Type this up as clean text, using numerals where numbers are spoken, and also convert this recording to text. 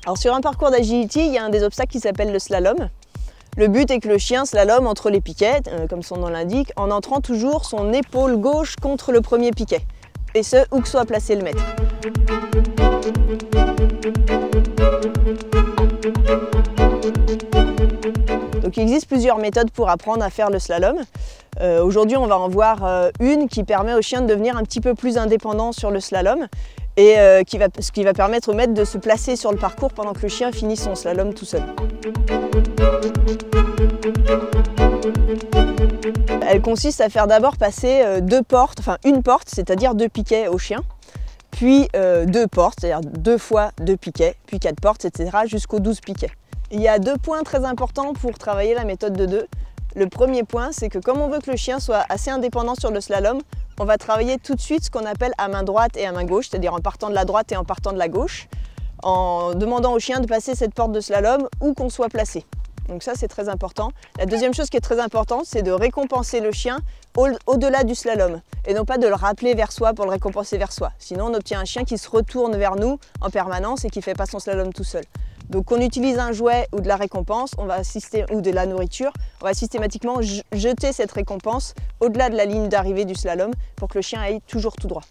Alors sur un parcours d'agility, il y a un des obstacles qui s'appelle le slalom. Le but est que le chien slalome entre les piquets, comme son nom l'indique, en entrant toujours son épaule gauche contre le premier piquet. Et ce, où que soit placé le maître. Donc il existe plusieurs méthodes pour apprendre à faire le slalom. Aujourd'hui, on va en voir une qui permet au chien de devenir un petit peu plus indépendant sur le slalom et ce qui va permettre au maître de se placer sur le parcours pendant que le chien finit son slalom tout seul. Elle consiste à faire d'abord passer une porte, c'est-à-dire 2 piquets au chien, puis 2 portes, c'est-à-dire 2 fois 2 piquets, puis 4 portes, etc. jusqu'aux 12 piquets. Il y a 2 points très importants pour travailler la méthode de 2. Le premier point, c'est que comme on veut que le chien soit assez indépendant sur le slalom, on va travailler tout de suite ce qu'on appelle à main droite et à main gauche, c'est-à-dire en partant de la droite et en partant de la gauche, en demandant au chien de passer cette porte de slalom où qu'on soit placé. Donc ça, c'est très important. La deuxième chose qui est très importante, c'est de récompenser le chien au-delà du slalom et non pas de le rappeler vers soi pour le récompenser vers soi. Sinon, on obtient un chien qui se retourne vers nous en permanence et qui ne fait pas son slalom tout seul. Donc qu'on utilise un jouet ou de la récompense, ou de la nourriture, on va systématiquement jeter cette récompense au-delà de la ligne d'arrivée du slalom pour que le chien aille toujours tout droit.